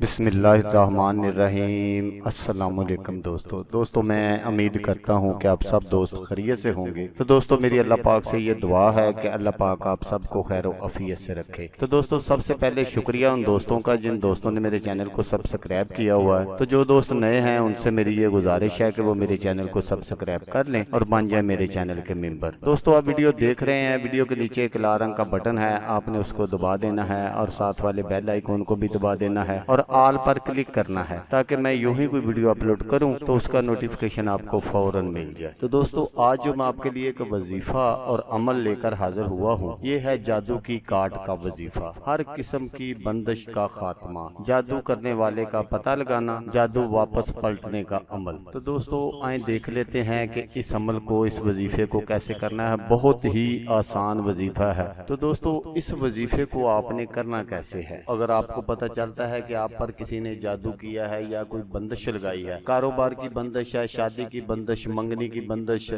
بسم اللہ الرحمن الرحیم۔ السلام علیکم دوستو میں امید کرتا ہوں کہ آپ سب دوست خیریت سے ہوں گے۔ تو دوستو میری اللہ پاک سے یہ دعا ہے کہ اللہ پاک آپ سب کو خیر و عافیت سے رکھے۔ تو دوستو سب سے پہلے شکریہ ان دوستوں کا جن دوستوں نے میرے چینل کو سبسکرائب کیا ہوا ہے۔ تو جو دوست نئے ہیں ان سے میری یہ گزارش ہے کہ وہ میرے چینل کو سبسکرائب کر لیں اور بن جائیں میرے چینل کے ممبر۔ دوستو آپ ویڈیو دیکھ رہے ہیں، ویڈیو کے نیچے ایک لال رنگ کا بٹن ہے، آپ نے اس کو دبا دینا ہے اور ساتھ والے بیل آئیکن کو بھی دبا دینا ہے اور آل پر کلک کرنا ہے تاکہ میں یوں ہی کوئی ویڈیو اپلوڈ کروں تو اس کا نوٹیفیکیشن آپ کو فوراً مل جائے۔ تو دوستو آج جو میں آپ کے لیے ایک وظیفہ اور عمل لے کر حاضر ہوا ہوں، یہ ہے جادو کی کاٹ کا وظیفہ، ہر قسم کی بندش کا خاتمہ، جادو کرنے والے کا پتہ لگانا، جادو واپس پلٹنے کا عمل۔ تو دوستو آئیں دیکھ لیتے ہیں کہ اس عمل کو، اس وظیفے کو کیسے کرنا ہے۔ بہت ہی آسان وظیفہ ہے۔ تو دوستو اس وظیفے کو آپ نے کرنا کیسے ہے؟ اگر آپ کو پتہ چلتا ہے کہ آپ پر کسی نے جادو کیا ہے یا کوئی بندش لگائی ہے، کاروبار کی بندش ہے، شادی کی بندش، منگنی کی بندش،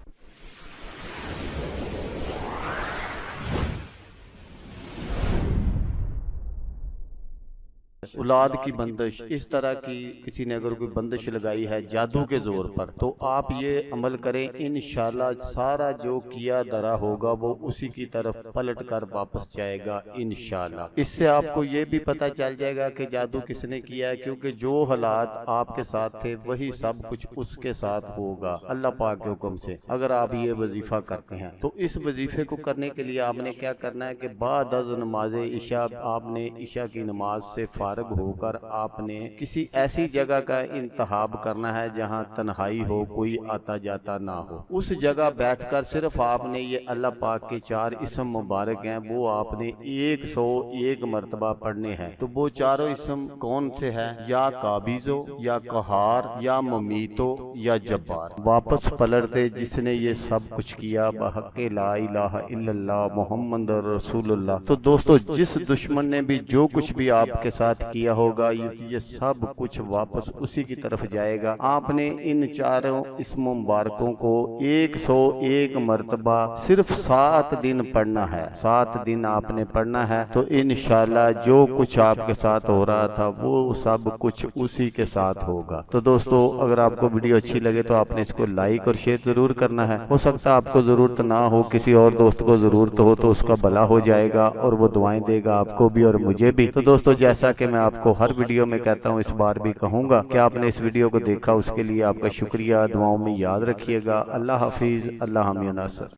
اولاد کی بندش، اس طرح کی کسی نے اگر کوئی بندش لگائی ہے جادو کے زور پر، تو آپ یہ عمل کریں، انشاءاللہ سارا جو کیا درا ہوگا وہ اسی کی طرف پلٹ کر واپس جائے گا انشاءاللہ۔ اس سے آپ کو یہ بھی پتہ چل جائے گا کہ جادو کس نے کیا ہے، کیونکہ جو حالات آپ کے ساتھ تھے وہی سب کچھ اس کے ساتھ ہوگا اللہ پاک کے حکم سے، اگر آپ یہ وظیفہ کرتے ہیں۔ تو اس وظیفے کو کرنے کے لیے آپ نے کیا کرنا ہے کہ بعد از نماز عشاء، آپ نے عشاء کی نماز سے فارغ ہو کر آپ نے کسی ایسی جگہ کا انتخاب کرنا ہے جہاں تنہائی ہو، کوئی آتا جاتا نہ ہو۔ اس جگہ بیٹھ کر صرف آپ نے یہ اللہ پاک کے 4 اسم مبارک ہیں، وہ آپ نے 101 مرتبہ پڑھنے ہیں۔ تو وہ چاروں اسم کون سے ہیں؟ یا قابضو، یا قہار، یا ممیتو، یا جبار۔ واپس پلٹ دے جس نے یہ سب کچھ کیا، بحق لا الہ الا اللہ محمد رسول اللہ۔ تو دوستو جس دشمن نے بھی جو کچھ بھی آپ کے ساتھ کیا ہوگا، یہ سب کچھ واپس اسی کی طرف جائے گا۔ آپ نے ان 4 اسم مبارکوں کو 101 مرتبہ صرف 7 دن پڑھنا ہے۔ 7 دن آپ نے پڑھنا ہے، تو انشاءاللہ جو کچھ آپ کے ساتھ ہو رہا تھا وہ سب کچھ اسی کے ساتھ ہوگا۔ تو دوستو اگر آپ کو ویڈیو اچھی لگے تو آپ نے اس کو لائک اور شیئر ضرور کرنا ہے۔ ہو سکتا ہے آپ کو ضرورت نہ ہو، کسی اور دوست کو ضرورت ہو تو اس کا بھلا ہو جائے گا اور وہ دعائیں دے گا آپ کو بھی اور مجھے بھی۔ تو دوستو جیسا کہ میں آپ کو ہر ویڈیو میں کہتا ہوں، اس بار بھی کہوں گا کہ آپ نے اس ویڈیو کو دیکھا، اس کے لیے آپ کا شکریہ، دعاؤں میں یاد رکھیے گا۔ اللہ حافظ، اللہ حامی و ناصر۔